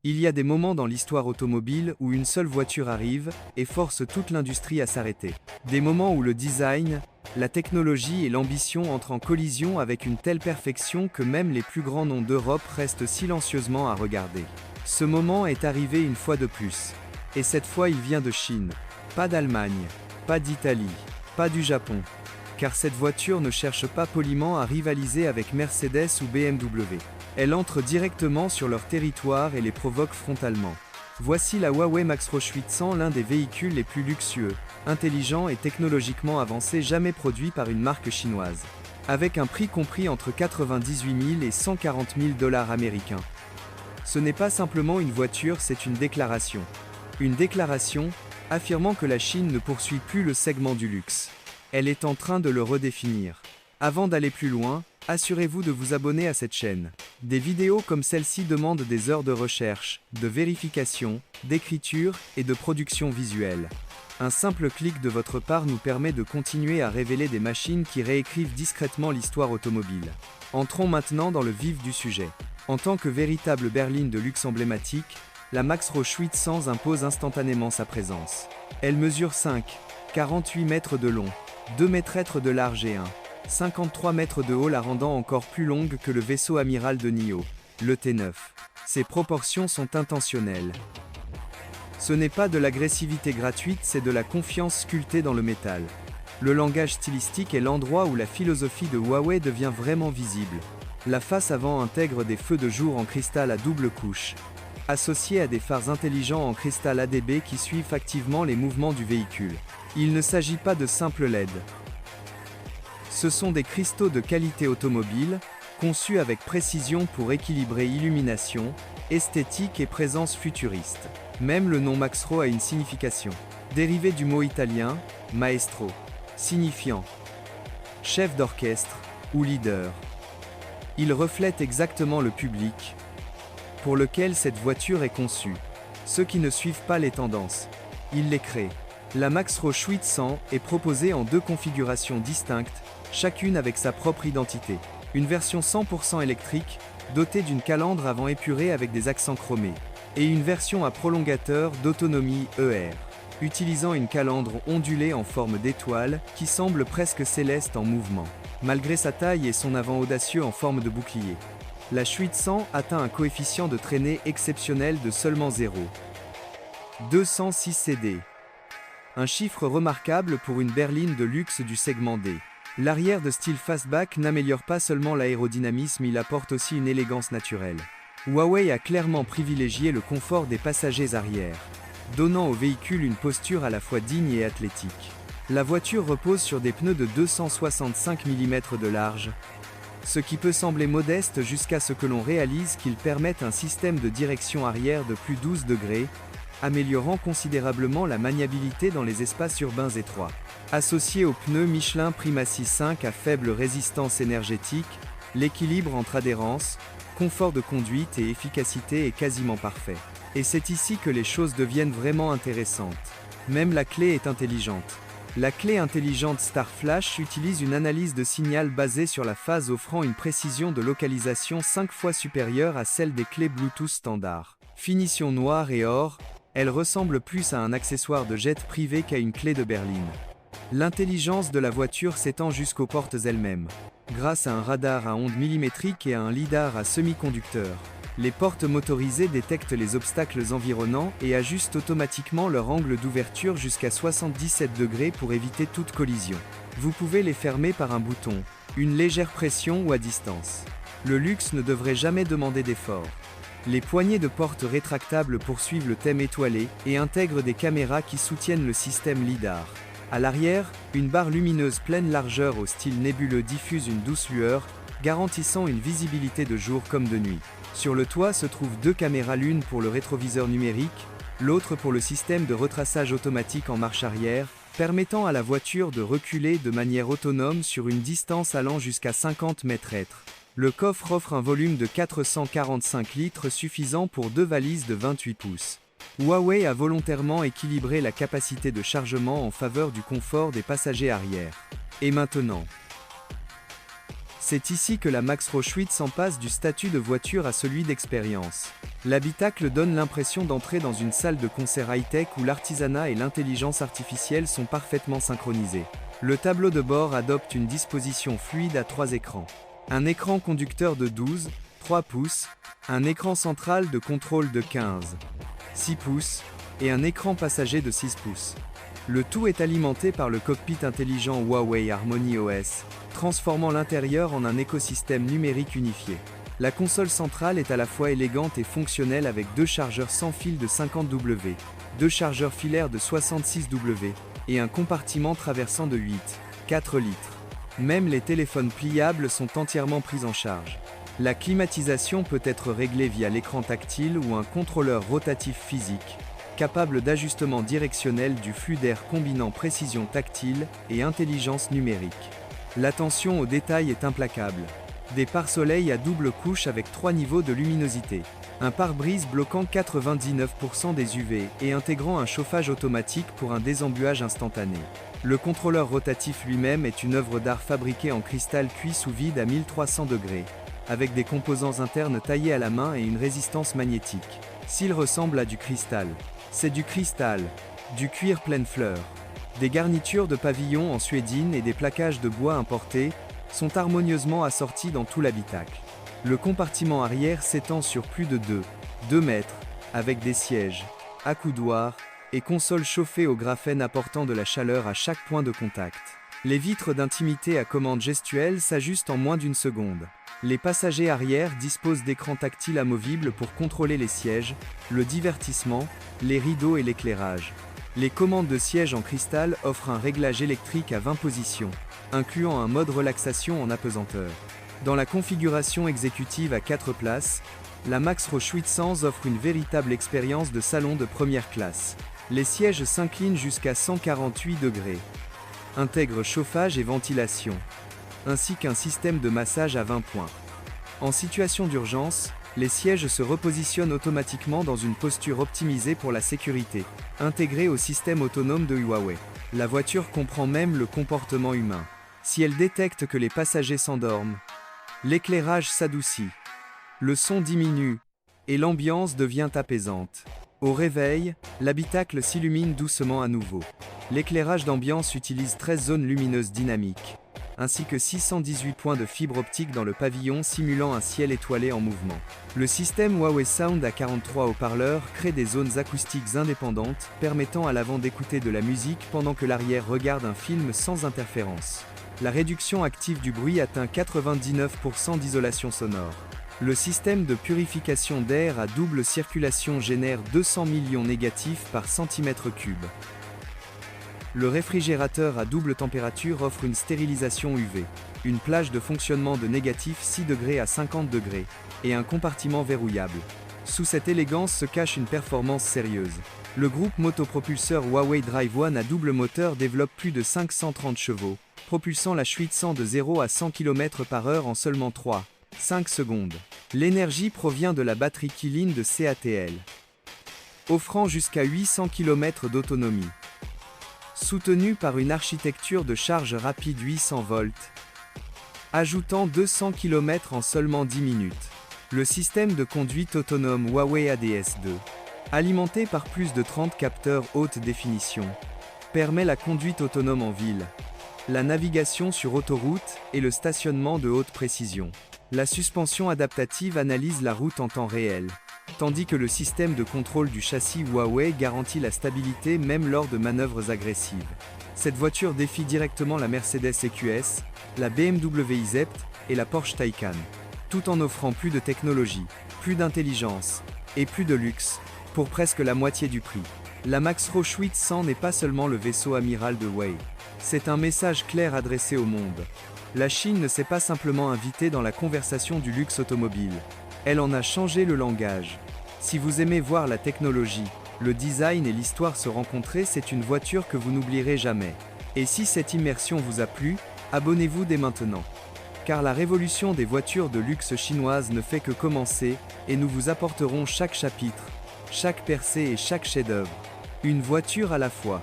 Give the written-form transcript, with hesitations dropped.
Il y a des moments dans l'histoire automobile où une seule voiture arrive et force toute l'industrie à s'arrêter. Des moments où le design, la technologie et l'ambition entrent en collision avec une telle perfection que même les plus grands noms d'Europe restent silencieusement à regarder. Ce moment est arrivé une fois de plus. Et cette fois il vient de Chine. Pas d'Allemagne, pas d'Italie, pas du Japon. Car cette voiture ne cherche pas poliment à rivaliser avec Mercedes ou BMW. Elle entre directement sur leur territoire et les provoque frontalement. Voici la Huawei Max-Roche 800, l'un des véhicules les plus luxueux, intelligents et technologiquement avancés jamais produits par une marque chinoise. Avec un prix compris entre 98 000 et 140 000 dollars américains. Ce n'est pas simplement une voiture, c'est une déclaration. Une déclaration, affirmant que la Chine ne poursuit plus le segment du luxe. Elle est en train de le redéfinir. Avant d'aller plus loin, assurez-vous de vous abonner à cette chaîne. Des vidéos comme celle-ci demandent des heures de recherche, de vérification, d'écriture et de production visuelle. Un simple clic de votre part nous permet de continuer à révéler des machines qui réécrivent discrètement l'histoire automobile. Entrons maintenant dans le vif du sujet. En tant que véritable berline de luxe emblématique, la Max-Roche 800 impose instantanément sa présence. Elle mesure 5,48 mètres de long, 2 mètres de large et 53 mètres de haut, la rendant encore plus longue que le vaisseau amiral de NIO, le T9. Ses proportions sont intentionnelles. Ce n'est pas de l'agressivité gratuite, c'est de la confiance sculptée dans le métal. Le langage stylistique est l'endroit où la philosophie de Huawei devient vraiment visible. La face avant intègre des feux de jour en cristal à double couche, associés à des phares intelligents en cristal ADB qui suivent activement les mouvements du véhicule. Il ne s'agit pas de simples LED. Ce sont des cristaux de qualité automobile, conçus avec précision pour équilibrer illumination, esthétique et présence futuriste. Même le nom Max-Ro a une signification, dérivé du mot italien « maestro », signifiant chef d'orchestre ou leader. Il reflète exactement le public pour lequel cette voiture est conçue. Ceux qui ne suivent pas les tendances, il les crée. La Max-Roche 800 est proposée en deux configurations distinctes, chacune avec sa propre identité. Une version 100% électrique, dotée d'une calandre avant épurée avec des accents chromés, et une version à prolongateur d'autonomie ER, utilisant une calandre ondulée en forme d'étoile, qui semble presque céleste en mouvement, malgré sa taille et son avant audacieux en forme de bouclier. La 800 atteint un coefficient de traînée exceptionnel de seulement 0,206 CD. Un chiffre remarquable pour une berline de luxe du segment D. L'arrière de style fastback n'améliore pas seulement l'aérodynamisme, il apporte aussi une élégance naturelle. Huawei a clairement privilégié le confort des passagers arrière, donnant au véhicule une posture à la fois digne et athlétique. La voiture repose sur des pneus de 265 mm de large, ce qui peut sembler modeste jusqu'à ce que l'on réalise qu'ils permettent un système de direction arrière de plus 12 degrés, améliorant considérablement la maniabilité dans les espaces urbains étroits. Associé aux pneus Michelin Primacy 5 à faible résistance énergétique, l'équilibre entre adhérence, confort de conduite et efficacité est quasiment parfait. Et c'est ici que les choses deviennent vraiment intéressantes. Même la clé est intelligente. La clé intelligente Star Flash utilise une analyse de signal basée sur la phase, offrant une précision de localisation 5 fois supérieure à celle des clés Bluetooth standard. Finition noire et or, elle ressemble plus à un accessoire de jet privé qu'à une clé de berline. L'intelligence de la voiture s'étend jusqu'aux portes elles-mêmes. Grâce à un radar à ondes millimétriques et à un lidar à semi-conducteur, les portes motorisées détectent les obstacles environnants et ajustent automatiquement leur angle d'ouverture jusqu'à 77 degrés pour éviter toute collision. Vous pouvez les fermer par un bouton, une légère pression ou à distance. Le luxe ne devrait jamais demander d'effort. Les poignées de porte rétractables poursuivent le thème étoilé et intègrent des caméras qui soutiennent le système lidar. À l'arrière, une barre lumineuse pleine largeur au style nébuleux diffuse une douce lueur, garantissant une visibilité de jour comme de nuit. Sur le toit se trouvent deux caméras, l'une pour le rétroviseur numérique, l'autre pour le système de retraçage automatique en marche arrière, permettant à la voiture de reculer de manière autonome sur une distance allant jusqu'à 50 mètres. Le coffre offre un volume de 445 litres suffisant pour deux valises de 28 pouces. Huawei a volontairement équilibré la capacité de chargement en faveur du confort des passagers arrière. Et maintenant, C'est ici que la Max Roschwitz passe du statut de voiture à celui d'expérience. L'habitacle donne l'impression d'entrer dans une salle de concert high-tech où l'artisanat et l'intelligence artificielle sont parfaitement synchronisés. Le tableau de bord adopte une disposition fluide à 3 écrans. Un écran conducteur de 12, 3 pouces, un écran central de contrôle de 15, 6 pouces, et un écran passager de 6 pouces. Le tout est alimenté par le cockpit intelligent Huawei Harmony OS, transformant l'intérieur en un écosystème numérique unifié. La console centrale est à la fois élégante et fonctionnelle avec 2 chargeurs sans fil de 50W, 2 chargeurs filaires de 66W, et un compartiment traversant de 4 litres. Même les téléphones pliables sont entièrement pris en charge. La climatisation peut être réglée via l'écran tactile ou un contrôleur rotatif physique, capable d'ajustement directionnel du flux d'air combinant précision tactile et intelligence numérique. L'attention au détail est implacable. Des pare-soleil à double couche avec 3 niveaux de luminosité. Un pare-brise bloquant 99% des UV et intégrant un chauffage automatique pour un désembuage instantané. Le contrôleur rotatif lui-même est une œuvre d'art fabriquée en cristal cuit sous vide à 1300 degrés, avec des composants internes taillés à la main et une résistance magnétique. S'il ressemble à du cristal, c'est du cristal, du cuir pleine fleur. Des garnitures de pavillon en suédine et des plaquages de bois importés sont harmonieusement assortis dans tout l'habitacle. Le compartiment arrière s'étend sur plus de 2 mètres, avec des sièges, accoudoirs, et consoles chauffées au graphène apportant de la chaleur à chaque point de contact. Les vitres d'intimité à commande gestuelle s'ajustent en moins d'1 seconde. Les passagers arrière disposent d'écrans tactiles amovibles pour contrôler les sièges, le divertissement, les rideaux et l'éclairage. Les commandes de siège en cristal offrent un réglage électrique à 20 positions, incluant un mode relaxation en apesanteur. Dans la configuration exécutive à 4 places, la Max Roschwitz offre une véritable expérience de salon de première classe. Les sièges s'inclinent jusqu'à 148 degrés, intègrent chauffage et ventilation, ainsi qu'un système de massage à 20 points. En situation d'urgence, les sièges se repositionnent automatiquement dans une posture optimisée pour la sécurité, intégrée au système autonome de Huawei. La voiture comprend même le comportement humain. Si elle détecte que les passagers s'endorment, l'éclairage s'adoucit, le son diminue, et l'ambiance devient apaisante. Au réveil, l'habitacle s'illumine doucement à nouveau. L'éclairage d'ambiance utilise 13 zones lumineuses dynamiques, ainsi que 618 points de fibre optique dans le pavillon simulant un ciel étoilé en mouvement. Le système Huawei Sound à 43 haut-parleurs crée des zones acoustiques indépendantes, permettant à l'avant d'écouter de la musique pendant que l'arrière regarde un film sans interférence. La réduction active du bruit atteint 99% d'isolation sonore. Le système de purification d'air à double circulation génère 200 millions négatifs par centimètre cube. Le réfrigérateur à double température offre une stérilisation UV, une plage de fonctionnement de négatif 6 degrés à 50 degrés, et un compartiment verrouillable. Sous cette élégance se cache une performance sérieuse. Le groupe motopropulseur Huawei Drive One à double moteur développe plus de 530 chevaux, propulsant la Schwitz de 0 à 100 km/h en seulement 5 secondes. L'énergie provient de la batterie Qilin de CATL, offrant jusqu'à 800 km d'autonomie. Soutenu par une architecture de charge rapide 800 volts, ajoutant 200 km en seulement 10 minutes. Le système de conduite autonome Huawei ADS2, alimenté par plus de 30 capteurs haute définition, permet la conduite autonome en ville, la navigation sur autoroute et le stationnement de haute précision. La suspension adaptative analyse la route en temps réel, tandis que le système de contrôle du châssis Huawei garantit la stabilité même lors de manœuvres agressives. Cette voiture défie directement la Mercedes EQS, la BMW i-Zept et la Porsche Taycan, tout en offrant plus de technologie, plus d'intelligence et plus de luxe, pour presque la moitié du prix. La Max Roschwitz 100 n'est pas seulement le vaisseau amiral de Huawei. C'est un message clair adressé au monde. La Chine ne s'est pas simplement invitée dans la conversation du luxe automobile. Elle en a changé le langage. Si vous aimez voir la technologie, le design et l'histoire se rencontrer, c'est une voiture que vous n'oublierez jamais. Et si cette immersion vous a plu, abonnez-vous dès maintenant. Car la révolution des voitures de luxe chinoises ne fait que commencer, et nous vous apporterons chaque chapitre, chaque percée et chaque chef-d'œuvre. Une voiture à la fois.